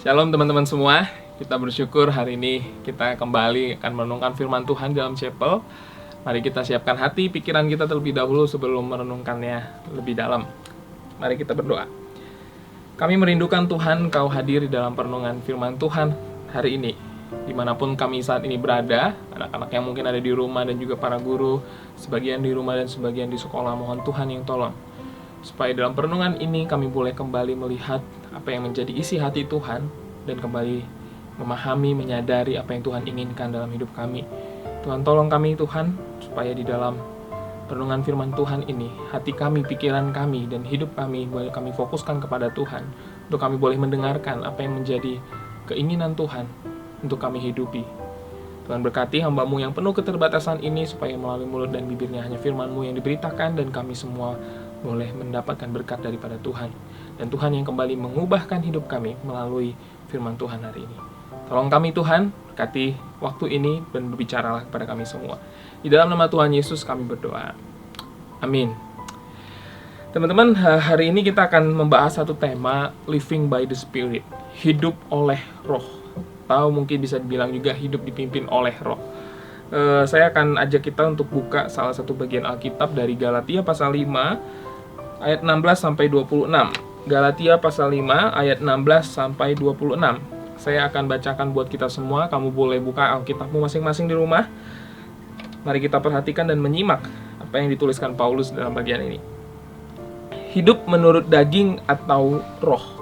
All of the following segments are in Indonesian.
Shalom teman-teman semua. Kita bersyukur hari ini kita kembali akan merenungkan firman Tuhan dalam chapel. Mari kita siapkan hati, pikiran kita terlebih dahulu sebelum merenungkannya lebih dalam. Mari kita berdoa. Kami merindukan Tuhan, Kau hadir di dalam perenungan firman Tuhan hari ini. Dimanapun kami saat ini berada, anak-anak yang mungkin ada di rumah dan juga para guru, sebagian di rumah dan sebagian di sekolah, mohon Tuhan yang tolong. Supaya dalam perenungan ini kami boleh kembali melihat apa yang menjadi isi hati Tuhan dan kembali memahami, menyadari apa yang Tuhan inginkan dalam hidup kami. Tuhan tolong kami Tuhan, supaya di dalam perenungan firman Tuhan ini, hati kami, pikiran kami, dan hidup kami boleh kami fokuskan kepada Tuhan, untuk kami boleh mendengarkan apa yang menjadi keinginan Tuhan untuk kami hidupi. Tuhan berkati hamba-Mu yang penuh keterbatasan ini, supaya melalui mulut dan bibirnya hanya firman-Mu yang diberitakan, dan kami semua boleh mendapatkan berkat daripada Tuhan. Dan Tuhan yang kembali mengubahkan hidup kami melalui firman Tuhan hari ini. Tolong kami Tuhan, berkati waktu ini dan berbicaralah kepada kami semua. Di dalam nama Tuhan Yesus kami berdoa. Amin. Teman-teman, hari ini kita akan membahas satu tema, Living by the Spirit. Hidup oleh roh. Atau mungkin bisa dibilang juga hidup dipimpin oleh roh. Saya akan ajak kita untuk buka salah satu bagian Alkitab dari Galatia pasal 5 ayat 16 sampai 26. Galatia pasal 5 ayat 16 sampai 26. Saya akan bacakan buat kita semua. Kamu boleh buka Alkitabmu masing-masing di rumah. Mari kita perhatikan dan menyimak apa yang dituliskan Paulus dalam bagian ini. Hidup menurut daging atau roh.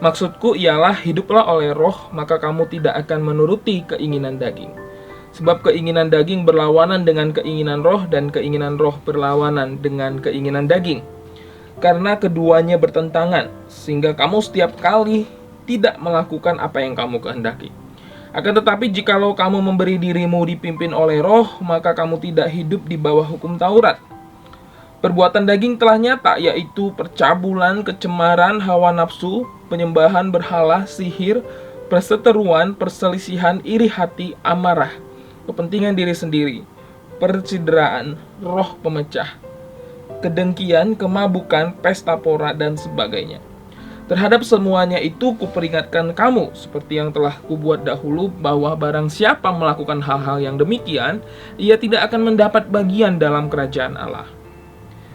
Maksudku ialah hiduplah oleh roh, maka kamu tidak akan menuruti keinginan daging. Sebab keinginan daging berlawanan dengan keinginan roh, dan keinginan roh berlawanan dengan keinginan daging. Karena keduanya bertentangan, sehingga kamu setiap kali tidak melakukan apa yang kamu kehendaki. Akan tetapi jikalau kamu memberi dirimu dipimpin oleh roh, maka kamu tidak hidup di bawah hukum Taurat. Perbuatan daging telah nyata, yaitu percabulan, kecemaran, hawa nafsu, penyembahan berhala, sihir, perseteruan, perselisihan, iri hati, amarah, kepentingan diri sendiri, percideraan, roh pemecah, kedengkian, kemabukan, pesta pora, dan sebagainya. Terhadap semuanya itu kuperingatkan kamu, seperti yang telah kubuat dahulu, bahwa barang siapa melakukan hal-hal yang demikian, ia tidak akan mendapat bagian dalam kerajaan Allah.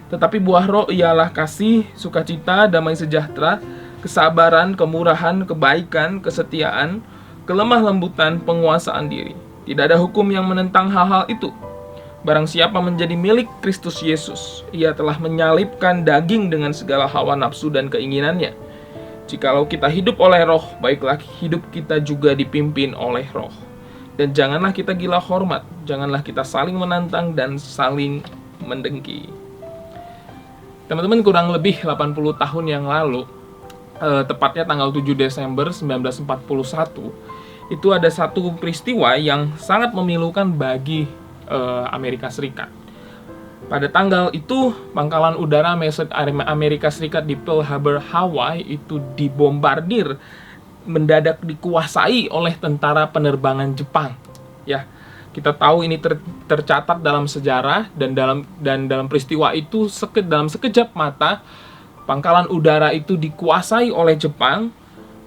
Tetapi buah roh ialah kasih, sukacita, damai sejahtera, kesabaran, kemurahan, kebaikan, kesetiaan, kelemah lembutan, penguasaan diri. Tidak ada hukum yang menentang hal-hal itu. Barang siapa menjadi milik Kristus Yesus, ia telah menyalibkan daging dengan segala hawa nafsu dan keinginannya. Jikalau kita hidup oleh roh, baiklah hidup kita juga dipimpin oleh roh. Dan janganlah kita gila hormat, janganlah kita saling menantang dan saling mendengki. Teman-teman, kurang lebih 80 tahun yang lalu, tepatnya tanggal 7 Desember 1941, itu ada satu peristiwa yang sangat memilukan bagi Amerika Serikat. Pada tanggal itu, pangkalan udara Amerika Serikat di Pearl Harbor, Hawaii itu dibombardir, mendadak dikuasai oleh tentara penerbangan Jepang. Ya, kita tahu ini tercatat dalam sejarah, dan dalam peristiwa itu dalam sekejap mata pangkalan udara itu dikuasai oleh Jepang.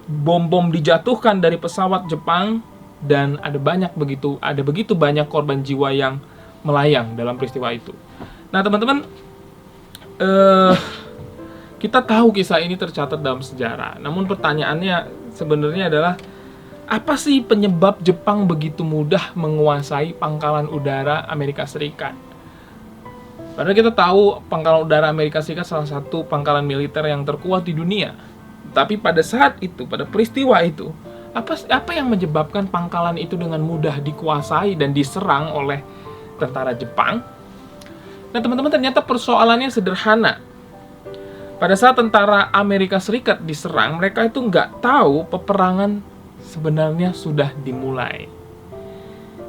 Bom-bom dijatuhkan dari pesawat Jepang, dan ada begitu banyak korban jiwa yang melayang dalam peristiwa itu. Nah, teman-teman, kita tahu kisah ini tercatat dalam sejarah. Namun pertanyaannya sebenarnya adalah, apa sih penyebab Jepang begitu mudah menguasai pangkalan udara Amerika Serikat? Padahal kita tahu pangkalan udara Amerika Serikat salah satu pangkalan militer yang terkuat di dunia. Tapi pada saat itu, pada peristiwa itu, apa yang menyebabkan pangkalan itu dengan mudah dikuasai dan diserang oleh tentara Jepang? Nah, teman-teman, ternyata persoalannya sederhana. Pada saat tentara Amerika Serikat diserang, mereka itu nggak tahu peperangan sebenarnya sudah dimulai.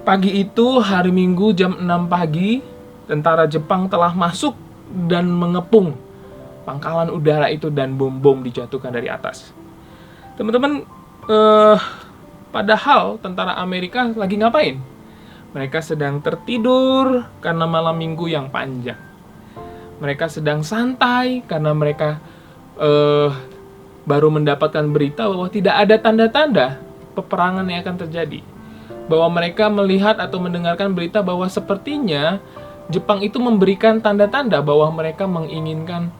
Pagi itu, hari Minggu jam 6 pagi, tentara Jepang telah masuk dan mengepung pangkalan udara itu, dan bom-bom dijatuhkan dari atas. Teman-teman, padahal tentara Amerika lagi ngapain? Mereka sedang tertidur karena malam minggu yang panjang. Mereka sedang santai karena mereka baru mendapatkan berita bahwa tidak ada tanda-tanda peperangan yang akan terjadi. Bahwa mereka melihat atau mendengarkan berita bahwa sepertinya Jepang itu memberikan tanda-tanda bahwa mereka menginginkan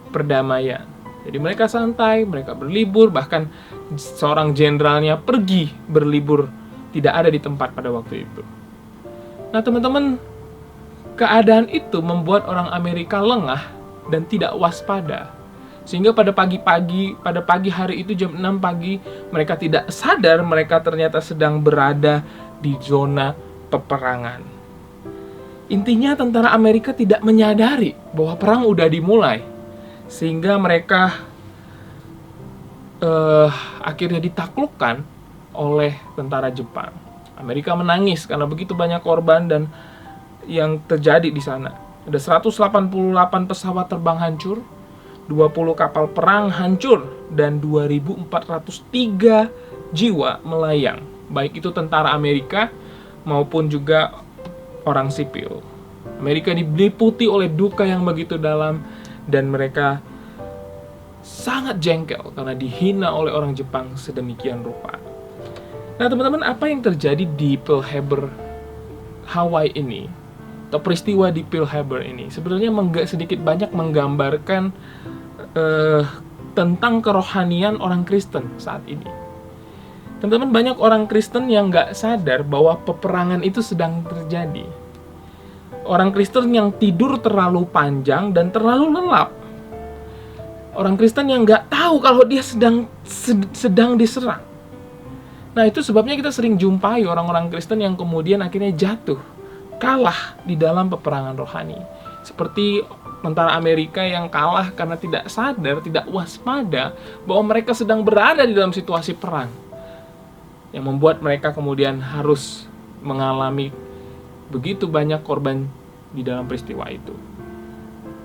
perdamaian. Jadi mereka santai, mereka berlibur, bahkan seorang jenderalnya pergi berlibur, tidak ada di tempat pada waktu itu. Nah teman-teman, keadaan itu membuat orang Amerika lengah dan tidak waspada. Sehingga pada pagi hari itu jam 6 pagi, mereka tidak sadar mereka ternyata sedang berada di zona peperangan. Intinya tentara Amerika tidak menyadari bahwa perang udah dimulai. Sehingga mereka akhirnya ditaklukkan oleh tentara Jepang. Amerika menangis karena begitu banyak korban dan yang terjadi di sana. Ada 188 pesawat terbang hancur, 20 kapal perang hancur, dan 2.403 jiwa melayang. Baik itu tentara Amerika maupun juga orang sipil. Amerika diliputi oleh duka yang begitu dalam dan mereka sangat jengkel karena dihina oleh orang Jepang sedemikian rupa. Nah teman-teman, apa yang terjadi di Pearl Harbor, Hawaii ini, atau peristiwa di Pearl Harbor ini, sebenarnya sedikit banyak menggambarkan tentang kerohanian orang Kristen saat ini. Teman-teman, banyak orang Kristen yang nggak sadar bahwa peperangan itu sedang terjadi. Orang Kristen yang tidur terlalu panjang dan terlalu lelap. Orang Kristen yang nggak tahu kalau dia sedang diserang. Nah itu sebabnya kita sering jumpai orang-orang Kristen yang kemudian akhirnya jatuh, kalah di dalam peperangan rohani. Seperti tentara Amerika yang kalah karena tidak sadar, tidak waspada bahwa mereka sedang berada di dalam situasi perang. Yang membuat mereka kemudian harus mengalami begitu banyak korban di dalam peristiwa itu.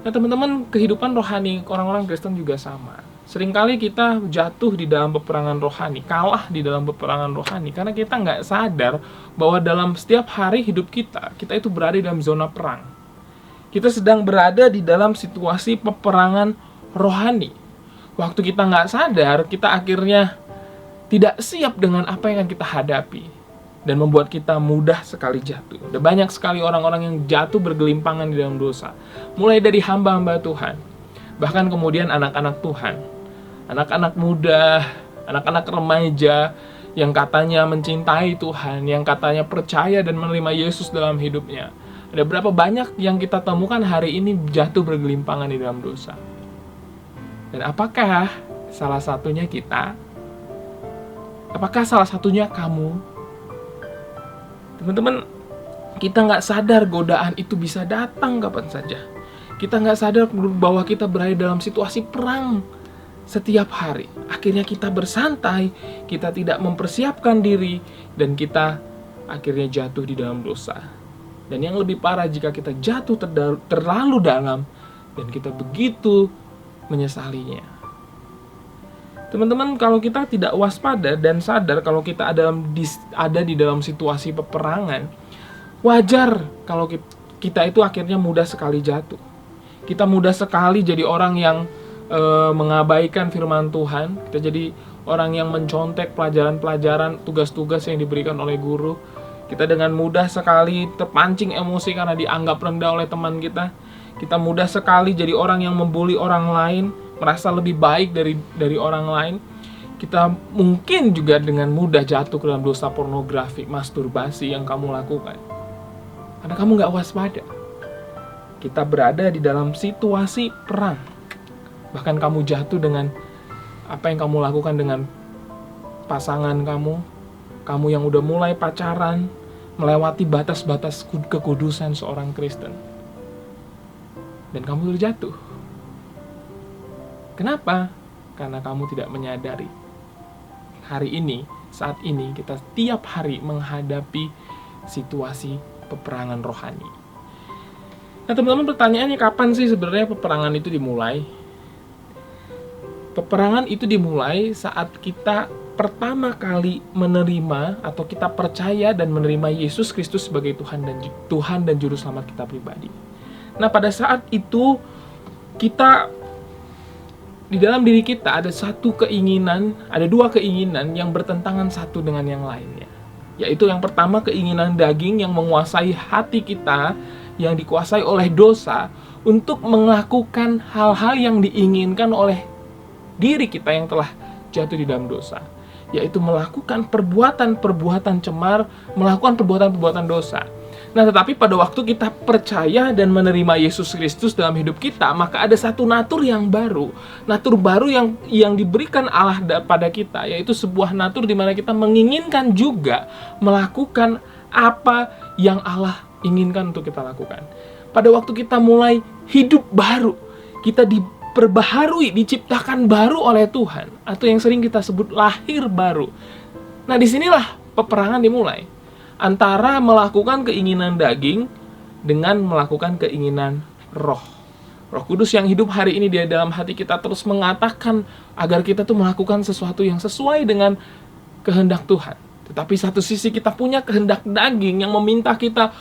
Nah teman-teman, kehidupan rohani orang-orang Kristen juga sama. Seringkali kita jatuh di dalam peperangan rohani, kalah di dalam peperangan rohani, karena kita nggak sadar bahwa dalam setiap hari hidup kita itu berada di dalam zona perang. Kita sedang berada di dalam situasi peperangan rohani. Waktu kita nggak sadar, kita akhirnya tidak siap dengan apa yang akan kita hadapi. Dan membuat kita mudah sekali jatuh. Ada banyak sekali orang-orang yang jatuh bergelimpangan di dalam dosa. Mulai dari hamba-hamba Tuhan, bahkan kemudian anak-anak Tuhan. Anak-anak muda, anak-anak remaja yang katanya mencintai Tuhan, yang katanya percaya dan menerima Yesus dalam hidupnya. Ada berapa banyak yang kita temukan hari ini jatuh bergelimpangan di dalam dosa. Dan apakah salah satunya kita? Apakah salah satunya kamu? Teman-teman, kita nggak sadar godaan itu bisa datang kapan saja. Kita nggak sadar bahwa kita berada dalam situasi perang setiap hari. Akhirnya kita bersantai, kita tidak mempersiapkan diri, dan kita akhirnya jatuh di dalam dosa. Dan yang lebih parah jika kita jatuh terlalu dalam dan kita begitu menyesalinya. Teman-teman, kalau kita tidak waspada dan sadar kalau kita ada di dalam situasi peperangan, wajar kalau kita itu akhirnya mudah sekali jatuh. Kita mudah sekali jadi orang yang mengabaikan firman Tuhan. Kita jadi orang yang mencontek pelajaran-pelajaran, tugas-tugas yang diberikan oleh guru. Kita dengan mudah sekali terpancing emosi karena dianggap rendah oleh teman kita. Kita mudah sekali jadi orang yang membuli orang lain, merasa lebih baik dari orang lain. Kita mungkin juga dengan mudah jatuh ke dalam dosa pornografi, masturbasi yang kamu lakukan. Karena kamu gak waspada. Kita berada di dalam situasi perang. Bahkan kamu jatuh dengan apa yang kamu lakukan dengan pasangan kamu yang udah mulai pacaran, melewati batas-batas kekudusan seorang Kristen. Dan kamu terjatuh. Kenapa? Karena kamu tidak menyadari. Hari ini, saat ini, kita tiap hari menghadapi situasi peperangan rohani. Nah teman-teman, pertanyaannya kapan sih sebenarnya peperangan itu dimulai? Peperangan itu dimulai saat kita pertama kali menerima atau kita percaya dan menerima Yesus Kristus sebagai Tuhan dan Juru Selamat kita pribadi. Nah pada saat itu kita di dalam diri kita ada dua keinginan yang bertentangan satu dengan yang lainnya. Yaitu yang pertama, keinginan daging yang menguasai hati kita, yang dikuasai oleh dosa, untuk melakukan hal-hal yang diinginkan oleh diri kita yang telah jatuh di dalam dosa. Yaitu melakukan perbuatan-perbuatan cemar, melakukan perbuatan-perbuatan dosa. Nah, tetapi pada waktu kita percaya dan menerima Yesus Kristus dalam hidup kita, maka ada satu natur yang baru. Natur baru yang diberikan Allah pada kita, yaitu sebuah natur di mana kita menginginkan juga melakukan apa yang Allah inginkan untuk kita lakukan. Pada waktu kita mulai hidup baru, kita diperbaharui, diciptakan baru oleh Tuhan, atau yang sering kita sebut lahir baru. Nah, disinilah peperangan dimulai antara melakukan keinginan daging dengan melakukan keinginan roh. Roh Kudus yang hidup hari ini di dalam hati kita terus mengatakan agar kita tuh melakukan sesuatu yang sesuai dengan kehendak Tuhan. Tetapi satu sisi kita punya kehendak daging yang meminta kita,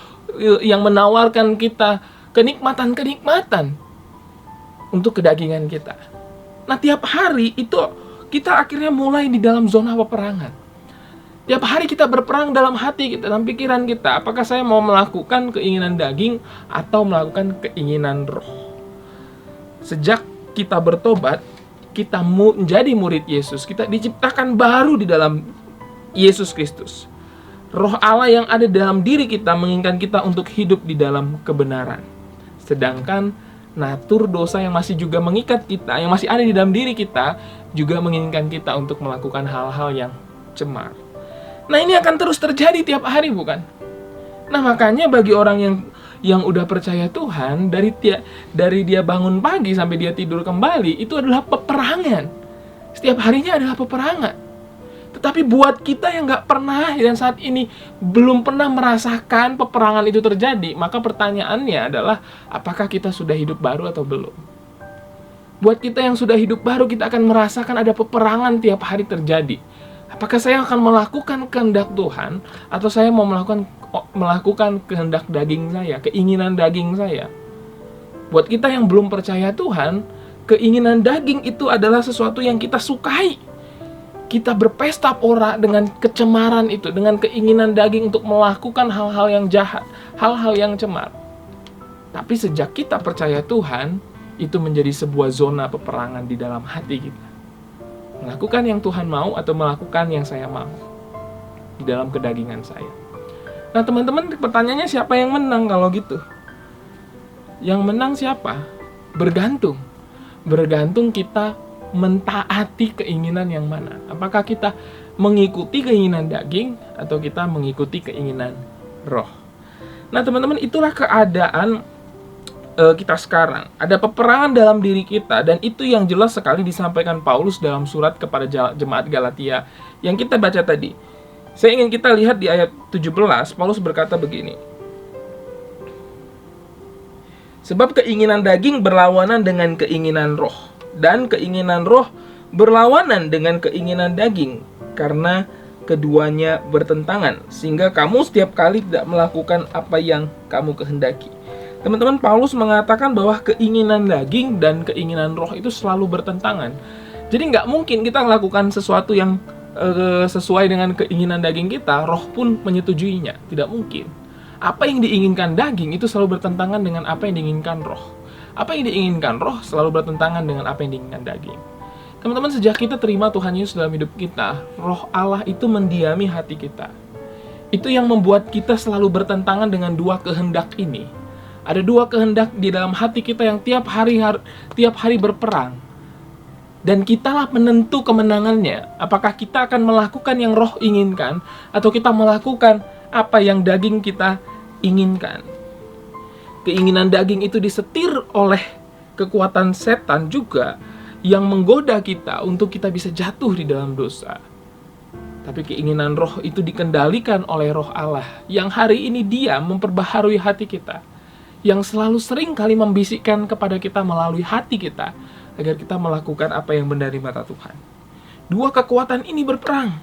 yang menawarkan kita kenikmatan-kenikmatan untuk kedagingan kita. Nah, tiap hari itu kita akhirnya mulai di dalam zona peperangan. Tiap hari kita berperang dalam hati kita, dalam pikiran kita. Apakah saya mau melakukan keinginan daging atau melakukan keinginan roh? Sejak kita bertobat, kita menjadi murid Yesus. Kita diciptakan baru di dalam Yesus Kristus. Roh Allah yang ada dalam diri kita menginginkan kita untuk hidup di dalam kebenaran. Sedangkan natur dosa yang masih juga mengikat kita, yang masih ada di dalam diri kita, juga menginginkan kita untuk melakukan hal-hal yang cemar. Nah, ini akan terus terjadi tiap hari, bukan? Nah, makanya bagi orang yang udah percaya Tuhan, dari dia bangun pagi sampai dia tidur kembali, itu adalah peperangan. Setiap harinya adalah peperangan. Tetapi buat kita yang nggak pernah dan saat ini belum pernah merasakan peperangan itu terjadi, maka pertanyaannya adalah, apakah kita sudah hidup baru atau belum? Buat kita yang sudah hidup baru, kita akan merasakan ada peperangan tiap hari terjadi. Apakah saya akan melakukan kehendak Tuhan, atau saya mau melakukan kehendak daging saya, keinginan daging saya? Buat kita yang belum percaya Tuhan, keinginan daging itu adalah sesuatu yang kita sukai. Kita berpesta pora dengan kecemaran itu, dengan keinginan daging untuk melakukan hal-hal yang jahat, hal-hal yang cemar. Tapi sejak kita percaya Tuhan, itu menjadi sebuah zona peperangan di dalam hati kita. Melakukan yang Tuhan mau atau melakukan yang saya mau di dalam kedagingan saya. Nah, teman-teman, pertanyaannya siapa yang menang kalau gitu? Yang menang siapa? Bergantung kita mentaati keinginan yang mana. Apakah kita mengikuti keinginan daging atau kita mengikuti keinginan roh? Nah, teman-teman, itulah keadaan kita sekarang. Ada peperangan dalam diri kita, dan itu yang jelas sekali disampaikan Paulus dalam surat kepada jemaat Galatia yang kita baca tadi. Saya ingin kita lihat di ayat 17, Paulus berkata begini. Sebab keinginan daging berlawanan dengan keinginan roh, dan keinginan roh berlawanan dengan keinginan daging, karena keduanya bertentangan, sehingga kamu setiap kali tidak melakukan apa yang kamu kehendaki. Teman-teman, Paulus mengatakan bahwa keinginan daging dan keinginan roh itu selalu bertentangan. Jadi nggak mungkin kita melakukan sesuatu yang sesuai dengan keinginan daging kita, roh pun menyetujuinya. Tidak mungkin. Apa yang diinginkan daging itu selalu bertentangan dengan apa yang diinginkan roh. Apa yang diinginkan roh selalu bertentangan dengan apa yang diinginkan daging. Teman-teman, sejak kita terima Tuhan Yesus dalam hidup kita, roh Allah itu mendiami hati kita. Itu yang membuat kita selalu bertentangan dengan dua kehendak ini. Ada dua kehendak di dalam hati kita yang tiap hari berperang. Dan kitalah penentu kemenangannya. Apakah kita akan melakukan yang roh inginkan, atau kita melakukan apa yang daging kita inginkan. Keinginan daging itu disetir oleh kekuatan setan juga, yang menggoda kita untuk kita bisa jatuh di dalam dosa. Tapi keinginan roh itu dikendalikan oleh roh Allah, yang hari ini dia memperbaharui hati kita, yang selalu sering kali membisikkan kepada kita melalui hati kita, agar kita melakukan apa yang benar di mata Tuhan. Dua kekuatan ini berperang.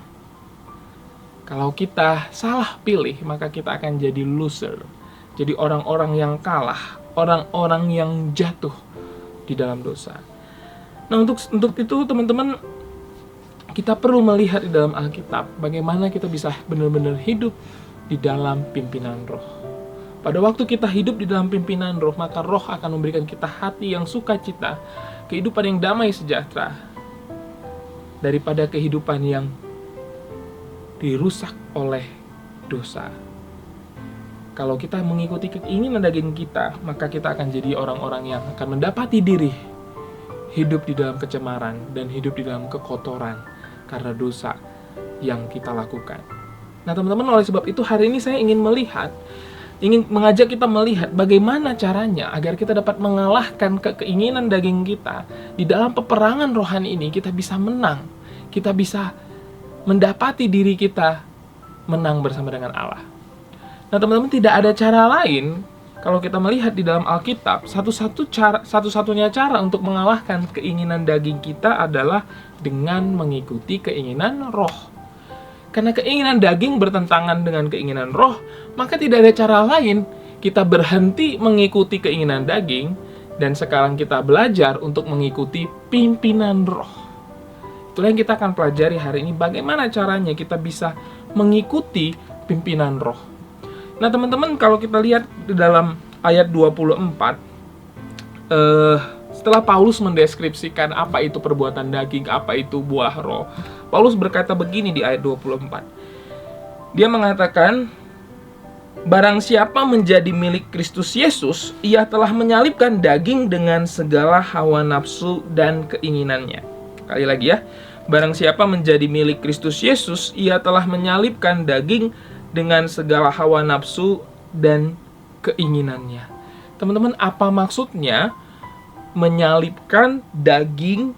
Kalau kita salah pilih, maka kita akan jadi loser. Jadi orang-orang yang kalah, orang-orang yang jatuh di dalam dosa. Nah, untuk itu teman-teman, kita perlu melihat di dalam Alkitab bagaimana kita bisa benar-benar hidup di dalam pimpinan Roh. Pada waktu kita hidup di dalam pimpinan Roh, maka Roh akan memberikan kita hati yang sukacita, kehidupan yang damai sejahtera, daripada kehidupan yang dirusak oleh dosa. Kalau kita mengikuti keinginan daging kita, maka kita akan jadi orang-orang yang akan mendapati diri hidup di dalam kecemaran dan hidup di dalam kekotoran karena dosa yang kita lakukan. Nah teman-teman, oleh sebab itu hari ini saya ingin mengajak kita melihat bagaimana caranya agar kita dapat mengalahkan keinginan daging kita. Di dalam peperangan rohani ini kita bisa menang, kita bisa mendapati diri kita menang bersama dengan Allah. Nah teman-teman, tidak ada cara lain kalau kita melihat di dalam Alkitab. Satu-satunya cara untuk mengalahkan keinginan daging kita adalah dengan mengikuti keinginan Roh. Karena keinginan daging bertentangan dengan keinginan Roh, maka tidak ada cara lain kita berhenti mengikuti keinginan daging dan sekarang kita belajar untuk mengikuti pimpinan Roh. Itulah yang kita akan pelajari hari ini, bagaimana caranya kita bisa mengikuti pimpinan Roh. Nah teman-teman, kalau kita lihat di dalam ayat 24, setelah Paulus mendeskripsikan apa itu perbuatan daging, apa itu buah roh, Paulus berkata begini di ayat 24. Dia mengatakan, barang siapa menjadi milik Kristus Yesus, ia telah menyalibkan daging dengan segala hawa nafsu dan keinginannya. Kali lagi ya, barang siapa menjadi milik Kristus Yesus, ia telah menyalibkan daging dengan segala hawa nafsu dan keinginannya. Teman-teman, apa maksudnya menyalibkan daging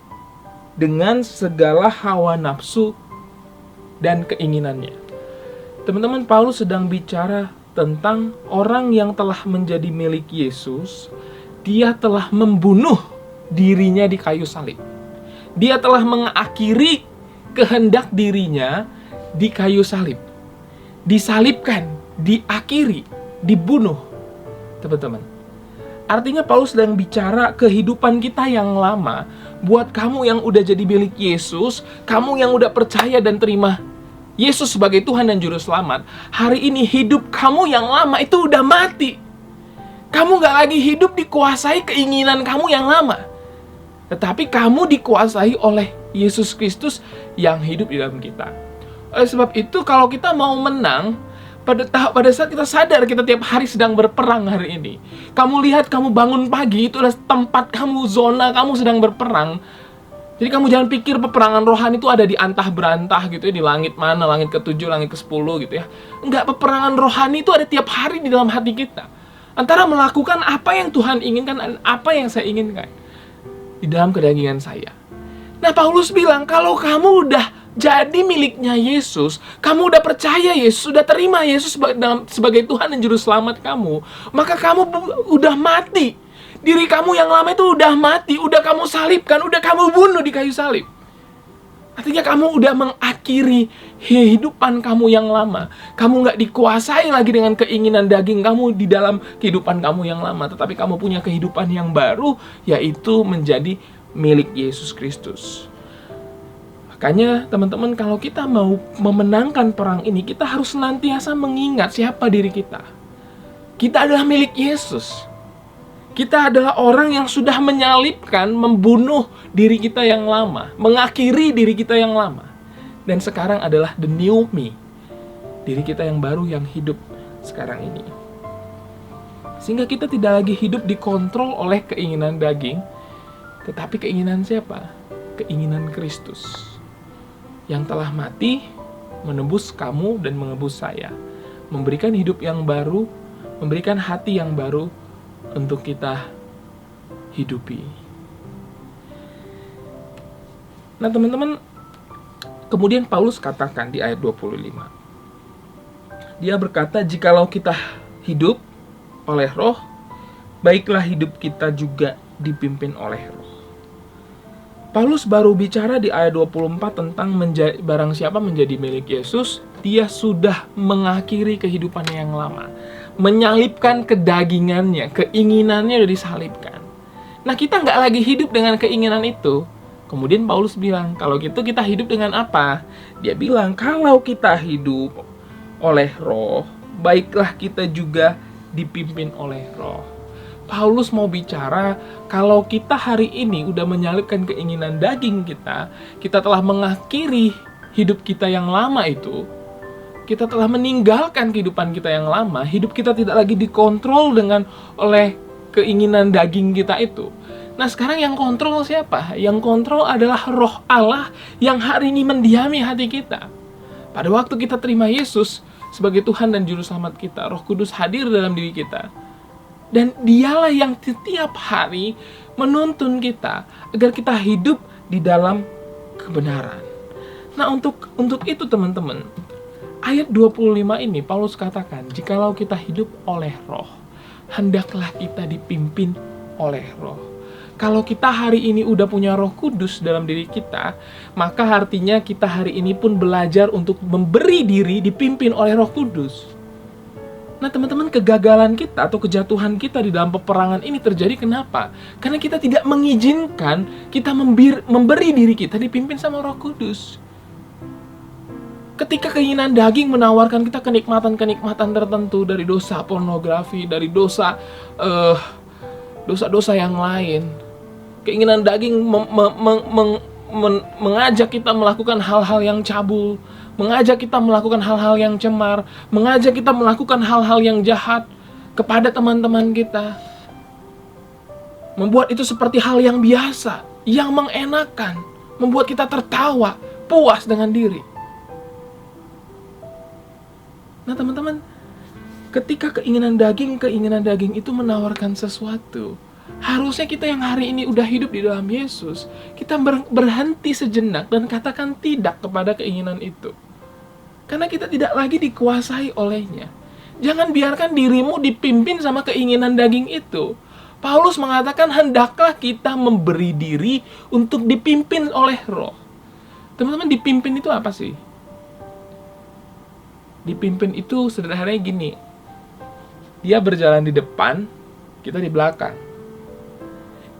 dengan segala hawa nafsu dan keinginannya? Teman-teman, Paulus sedang bicara tentang orang yang telah menjadi milik Yesus. Dia telah membunuh dirinya di kayu salib. Dia telah mengakhiri kehendak dirinya di kayu salib. Disalibkan, diakhiri, dibunuh. Teman-teman, artinya Paulus sedang bicara kehidupan kita yang lama. Buat kamu yang udah jadi milik Yesus, kamu yang udah percaya dan terima Yesus sebagai Tuhan dan Juru Selamat, hari ini hidup kamu yang lama itu udah mati. Kamu gak lagi hidup dikuasai keinginan kamu yang lama, tetapi kamu dikuasai oleh Yesus Kristus yang hidup di dalam kita. Oleh sebab itu, kalau kita mau menang, pada saat kita sadar kita tiap hari sedang berperang hari ini. Kamu lihat, kamu bangun pagi, itu adalah tempat kamu, zona kamu sedang berperang. Jadi kamu jangan pikir peperangan rohani itu ada di antah berantah gitu ya, di langit mana, langit ke-7, langit ke-10 gitu ya. Enggak, peperangan rohani itu ada tiap hari di dalam hati kita. Antara melakukan apa yang Tuhan inginkan dan apa yang saya inginkan di dalam kedagingan saya. Nah, Paulus bilang, kalau kamu udah jadi miliknya Yesus, kamu udah percaya Yesus, sudah terima Yesus sebagai Tuhan dan Juru Selamat kamu, maka kamu udah mati. Diri kamu yang lama itu udah mati, udah kamu salibkan, udah kamu bunuh di kayu salib. Artinya kamu udah mengakhiri kehidupan kamu yang lama. Kamu gak dikuasai lagi dengan keinginan daging kamu di dalam kehidupan kamu yang lama, tetapi kamu punya kehidupan yang baru, yaitu menjadi milik Yesus Kristus. Makanya teman-teman, kalau kita mau memenangkan perang ini, kita harus senantiasa mengingat siapa diri kita. Kita adalah milik Yesus. Kita adalah orang yang sudah menyalibkan, membunuh diri kita yang lama, mengakhiri diri kita yang lama. Dan sekarang adalah the new me, diri kita yang baru yang hidup sekarang ini. Sehingga kita tidak lagi hidup dikontrol oleh keinginan daging, tetapi keinginan siapa? Keinginan Kristus yang telah mati, menebus kamu dan menebus saya, memberikan hidup yang baru, memberikan hati yang baru untuk kita hidupi. Nah teman-teman, kemudian Paulus katakan di ayat 25, dia berkata, jikalau kita hidup oleh roh, baiklah hidup kita juga dipimpin oleh roh. Paulus baru bicara di ayat 24 tentang barang siapa menjadi milik Yesus, dia sudah mengakhiri kehidupannya yang lama. Menyalibkan kedagingannya, keinginannya sudah disalibkan. Nah kita nggak lagi hidup dengan keinginan itu. Kemudian Paulus bilang, kalau gitu kita hidup dengan apa? Dia bilang, kalau kita hidup oleh roh, baiklah kita juga dipimpin oleh roh. Paulus mau bicara, kalau kita hari ini udah menyalibkan keinginan daging kita telah mengakhiri hidup kita yang lama itu, kita telah meninggalkan kehidupan kita yang lama, hidup kita tidak lagi dikontrol oleh keinginan daging kita itu. Nah sekarang yang kontrol siapa? Yang kontrol adalah roh Allah yang hari ini mendiami hati kita. Pada waktu kita terima Yesus sebagai Tuhan dan Juru Selamat kita, Roh Kudus hadir dalam diri kita. Dan dialah yang setiap hari menuntun kita agar kita hidup di dalam kebenaran. Nah untuk itu teman-teman, ayat 25 ini Paulus katakan, jikalau kita hidup oleh roh, hendaklah kita dipimpin oleh roh. Kalau kita hari ini udah punya Roh Kudus dalam diri kita, maka artinya kita hari ini pun belajar untuk memberi diri dipimpin oleh Roh Kudus. Nah teman-teman, kegagalan kita atau kejatuhan kita di dalam peperangan ini terjadi kenapa? Karena kita tidak mengizinkan kita memberi diri kita dipimpin sama Roh Kudus. Ketika keinginan daging menawarkan kita kenikmatan-kenikmatan tertentu dari dosa pornografi, dari dosa-dosa yang lain, keinginan daging mengajak kita melakukan hal-hal yang cabul, mengajak kita melakukan hal-hal yang cemar, mengajak kita melakukan hal-hal yang jahat kepada teman-teman kita, membuat itu seperti hal yang biasa, yang mengenakan, membuat kita tertawa, puas dengan diri. Nah teman-teman, ketika keinginan daging itu menawarkan sesuatu, harusnya kita yang hari ini udah hidup di dalam Yesus, kita berhenti sejenak dan katakan tidak kepada keinginan itu. Karena kita tidak lagi dikuasai olehnya. Jangan biarkan dirimu dipimpin sama keinginan daging itu. Paulus mengatakan hendaklah kita memberi diri untuk dipimpin oleh roh. Teman-teman, dipimpin itu apa sih? Dipimpin itu sederhananya gini. Dia berjalan di depan, kita di belakang.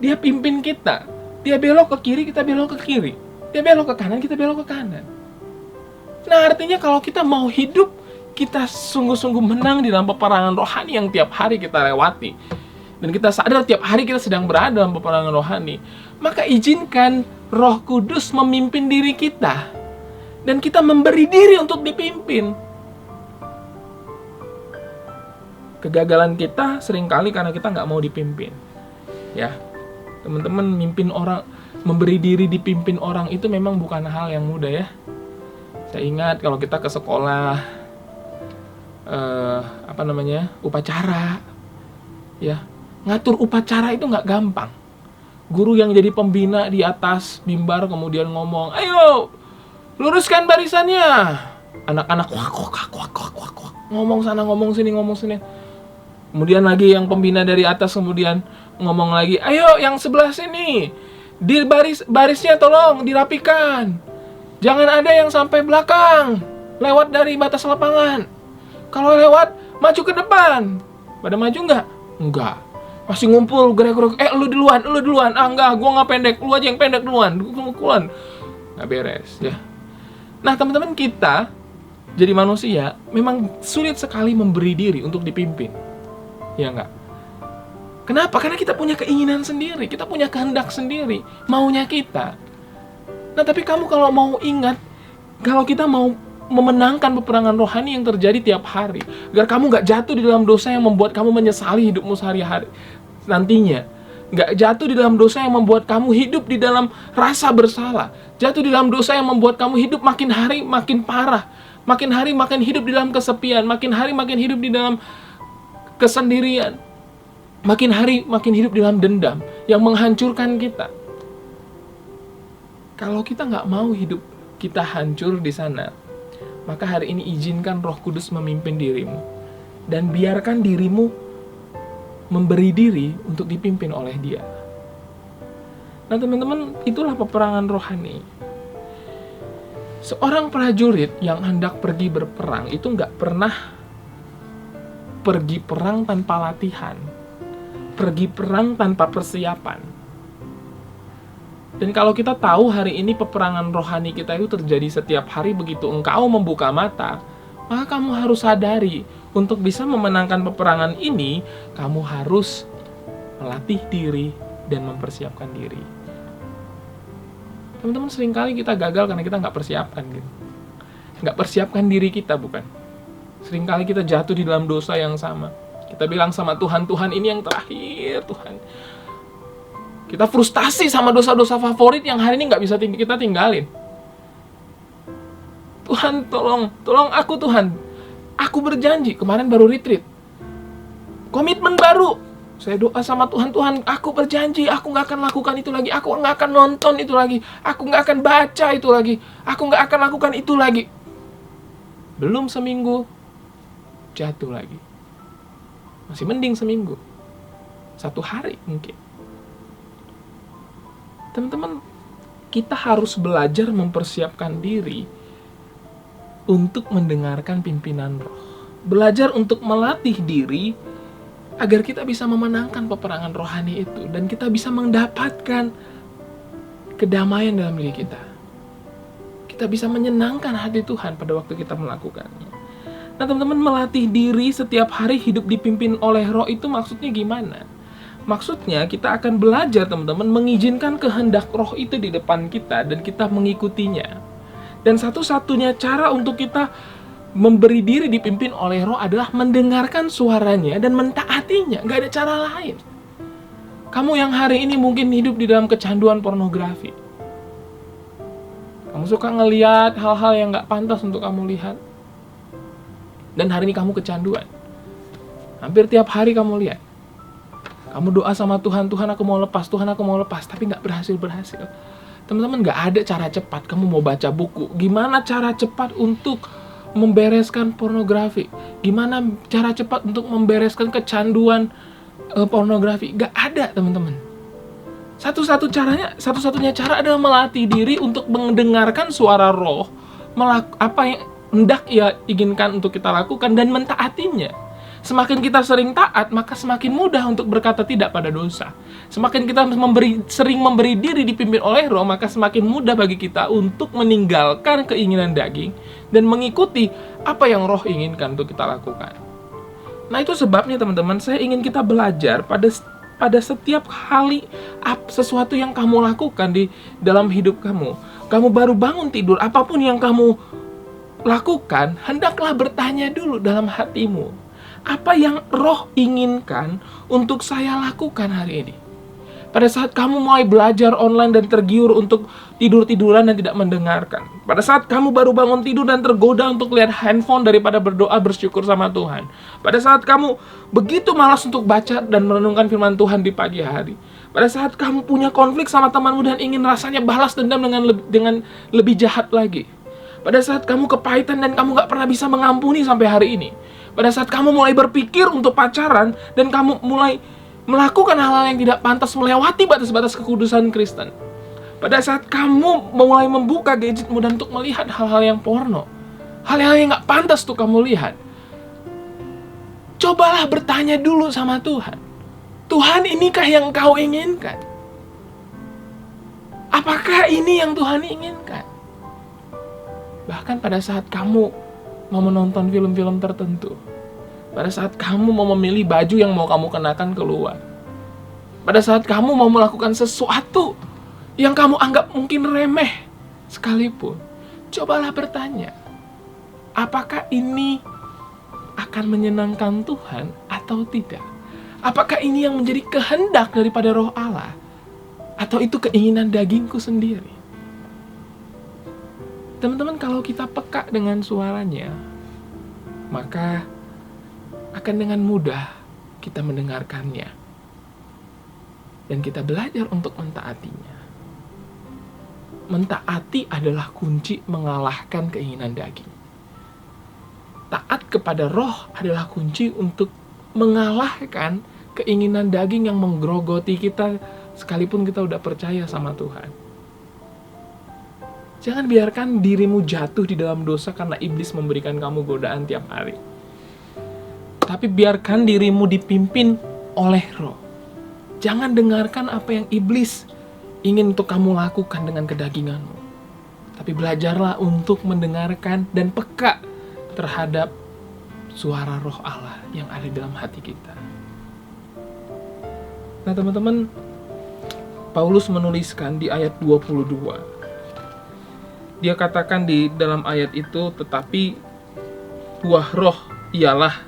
Dia pimpin kita. Dia belok ke kiri, kita belok ke kiri. Dia belok ke kanan, kita belok ke kanan. Nah artinya kalau kita mau hidup, kita sungguh-sungguh menang di dalam peperangan rohani yang tiap hari kita lewati, dan kita sadar tiap hari kita sedang berada dalam peperangan rohani, maka izinkan Roh Kudus memimpin diri kita, dan kita memberi diri untuk dipimpin. Kegagalan kita seringkali karena kita nggak mau dipimpin. Ya, teman-teman, mimpin orang, memberi diri dipimpin orang itu memang bukan hal yang mudah ya. Saya ingat kalau kita ke sekolah, upacara, ya, ngatur upacara itu nggak gampang. Guru yang jadi pembina di atas mimbar kemudian ngomong, ayo luruskan barisannya. Anak-anak ngomong sana, ngomong sini. Kemudian lagi yang pembina dari atas kemudian ngomong lagi, ayo yang sebelah sini, di barisnya tolong dirapikan. Jangan ada yang sampai belakang, lewat dari batas lapangan. Kalau lewat, maju ke depan. Pada maju nggak? Enggak. Masih ngumpul, gerak-gerak. Lu duluan. Ah enggak, gua nggak pendek. Lu aja yang pendek duluan. Nggak beres ya. Nah teman-teman, kita jadi manusia memang sulit sekali memberi diri untuk dipimpin. Ya enggak? Kenapa? Karena kita punya keinginan sendiri, kita punya kehendak sendiri, maunya kita. Nah tapi kamu kalau mau ingat, kalau kita mau memenangkan peperangan rohani yang terjadi tiap hari, agar kamu gak jatuh di dalam dosa yang membuat kamu menyesali hidupmu sehari-hari nantinya, gak jatuh di dalam dosa yang membuat kamu hidup di dalam rasa bersalah, jatuh di dalam dosa yang membuat kamu hidup makin hari makin parah, makin hari makin hidup di dalam kesepian, makin hari makin hidup di dalam kesendirian, makin hari makin hidup di dalam dendam yang menghancurkan kita. Kalau kita nggak mau hidup kita hancur di sana, maka hari ini izinkan Roh Kudus memimpin dirimu, dan biarkan dirimu memberi diri untuk dipimpin oleh Dia. Nah teman-teman, itulah peperangan rohani. Seorang prajurit yang hendak pergi berperang itu nggak pernah pergi perang tanpa latihan, pergi perang tanpa persiapan. Dan kalau kita tahu hari ini peperangan rohani kita itu terjadi setiap hari, begitu engkau membuka mata, maka kamu harus sadari, untuk bisa memenangkan peperangan ini, kamu harus melatih diri dan mempersiapkan diri. Teman-teman, seringkali kita gagal karena kita nggak persiapkan gitu. Nggak persiapkan diri kita, bukan? Seringkali kita jatuh di dalam dosa yang sama. Kita bilang sama Tuhan, Tuhan ini yang terakhir, Tuhan. Kita frustasi sama dosa-dosa favorit yang hari ini nggak bisa kita tinggalin. Tuhan, tolong aku Tuhan. Aku berjanji, kemarin baru retreat. Komitmen baru. Saya doa sama Tuhan, Tuhan, aku berjanji, aku nggak akan lakukan itu lagi. Aku nggak akan nonton itu lagi. Aku nggak akan baca itu lagi. Aku nggak akan lakukan itu lagi. Belum seminggu, jatuh lagi. Masih mending seminggu. 1 hari mungkin. Teman-teman, kita harus belajar mempersiapkan diri untuk mendengarkan pimpinan roh. Belajar untuk melatih diri agar kita bisa memenangkan peperangan rohani itu. Dan kita bisa mendapatkan kedamaian dalam diri kita. Kita bisa menyenangkan hati Tuhan pada waktu kita melakukannya. Nah teman-teman, melatih diri setiap hari hidup dipimpin oleh roh itu maksudnya gimana? Maksudnya kita akan belajar teman-teman mengizinkan kehendak roh itu di depan kita dan kita mengikutinya. Dan satu-satunya cara untuk kita memberi diri dipimpin oleh roh adalah mendengarkan suaranya dan mentaatinya. Gak ada cara lain. Kamu yang hari ini mungkin hidup di dalam kecanduan pornografi. Kamu suka ngelihat hal-hal yang gak pantas untuk kamu lihat. Dan hari ini kamu kecanduan. Hampir tiap hari kamu lihat. Kamu doa sama Tuhan, Tuhan aku mau lepas, Tuhan aku mau lepas, tapi nggak berhasil. Teman-teman, nggak ada cara cepat. Kamu mau baca buku, gimana cara cepat untuk membereskan pornografi? Gimana cara cepat untuk membereskan kecanduan pornografi? Nggak ada, teman-teman. Satu-satunya cara adalah melatih diri untuk mendengarkan suara roh, apa yang hendak Ia inginkan untuk kita lakukan dan mentaatinya. Semakin kita sering taat, maka semakin mudah untuk berkata tidak pada dosa. Semakin kita sering memberi diri dipimpin oleh roh, maka semakin mudah bagi kita untuk meninggalkan keinginan daging dan mengikuti apa yang roh inginkan untuk kita lakukan. Nah itu sebabnya teman-teman, saya ingin kita belajar pada setiap kali sesuatu yang kamu lakukan di dalam hidup kamu. Kamu baru bangun tidur, apapun yang kamu lakukan, hendaklah bertanya dulu dalam hatimu. Apa yang roh inginkan untuk saya lakukan hari ini? Pada saat kamu mulai belajar online dan tergiur untuk tidur-tiduran dan tidak mendengarkan. Pada saat kamu baru bangun tidur dan tergoda untuk lihat handphone daripada berdoa bersyukur sama Tuhan. Pada saat kamu begitu malas untuk baca dan merenungkan firman Tuhan di pagi hari. Pada saat kamu punya konflik sama temanmu dan ingin rasanya balas dendam dengan lebih jahat lagi. Pada saat kamu kepahitan dan kamu gak pernah bisa mengampuni sampai hari ini. Pada saat kamu mulai berpikir untuk pacaran dan kamu mulai melakukan hal-hal yang tidak pantas, melewati batas-batas kekudusan Kristen. Pada saat kamu mulai membuka gadgetmu dan untuk melihat hal-hal yang porno, hal-hal yang gak pantas tuh kamu lihat. Cobalah bertanya dulu sama Tuhan. Tuhan, inikah yang kau inginkan? Apakah ini yang Tuhan inginkan? Bahkan pada saat kamu mau menonton film-film tertentu, pada saat kamu mau memilih baju yang mau kamu kenakan keluar, pada saat kamu mau melakukan sesuatu yang kamu anggap mungkin remeh sekalipun, cobalah bertanya, apakah ini akan menyenangkan Tuhan atau tidak? Apakah ini yang menjadi kehendak daripada roh Allah, atau itu keinginan dagingku sendiri? Teman-teman, kalau kita peka dengan suaranya, maka akan dengan mudah kita mendengarkannya. Dan kita belajar untuk mentaatinya. Mentaati adalah kunci mengalahkan keinginan daging. Taat kepada roh adalah kunci untuk mengalahkan keinginan daging yang menggerogoti kita sekalipun kita udah percaya sama Tuhan. Jangan biarkan dirimu jatuh di dalam dosa karena iblis memberikan kamu godaan tiap hari. Tapi biarkan dirimu dipimpin oleh roh. Jangan dengarkan apa yang iblis ingin untuk kamu lakukan dengan kedaginganmu. Tapi belajarlah untuk mendengarkan dan peka terhadap suara Roh Allah yang ada dalam hati kita. Nah teman-teman, Paulus menuliskan di ayat 22. Dia katakan di dalam ayat itu, tetapi buah roh ialah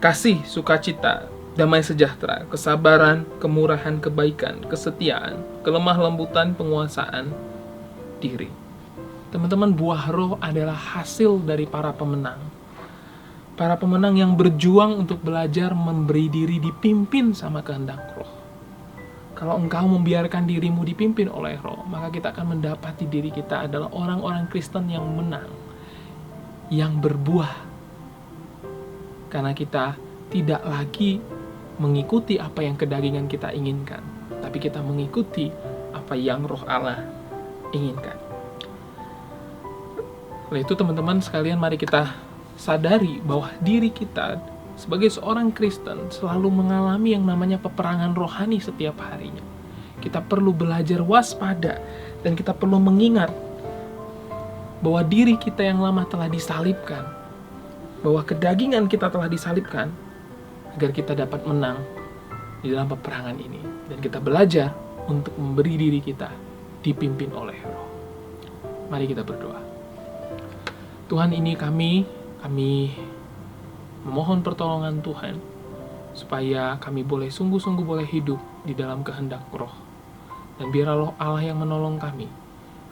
kasih, sukacita, damai sejahtera, kesabaran, kemurahan, kebaikan, kesetiaan, kelemah lembutan, penguasaan diri. Teman-teman, buah roh adalah hasil dari para pemenang. Para pemenang yang berjuang untuk belajar memberi diri dipimpin sama kehendak roh. Kalau engkau membiarkan dirimu dipimpin oleh roh, maka kita akan mendapati diri kita adalah orang-orang Kristen yang menang, yang berbuah. Karena kita tidak lagi mengikuti apa yang kedagingan kita inginkan, tapi kita mengikuti apa yang Roh Allah inginkan. Oleh itu teman-teman sekalian, mari kita sadari bahwa diri kita sebagai seorang Kristen selalu mengalami yang namanya peperangan rohani setiap harinya. Kita perlu belajar waspada dan kita perlu mengingat bahwa diri kita yang lama telah disalibkan, bahwa kedagingan kita telah disalibkan agar kita dapat menang di dalam peperangan ini. Dan kita belajar untuk memberi diri kita dipimpin oleh Roh. Mari kita berdoa. Tuhan, ini kami memohon pertolongan Tuhan, supaya kami boleh sungguh-sungguh boleh hidup di dalam kehendak Roh. Dan biarlah Roh Allah yang menolong kami.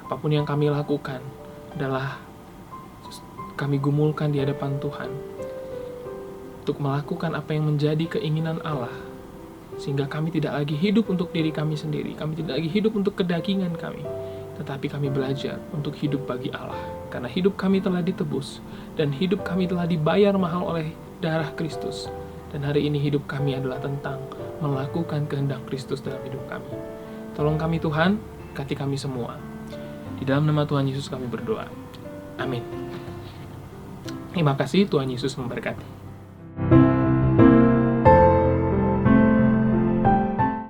Apapun yang kami lakukan adalah kami gumulkan di hadapan Tuhan untuk melakukan apa yang menjadi keinginan Allah, sehingga kami tidak lagi hidup untuk diri kami sendiri, kami tidak lagi hidup untuk kedagingan kami, tetapi kami belajar untuk hidup bagi Allah. Karena hidup kami telah ditebus, dan hidup kami telah dibayar mahal oleh darah Kristus. Dan hari ini hidup kami adalah tentang melakukan kehendak Kristus dalam hidup kami. Tolong kami Tuhan, berkati kami semua. Di dalam nama Tuhan Yesus kami berdoa. Amin. Terima kasih, Tuhan Yesus memberkati.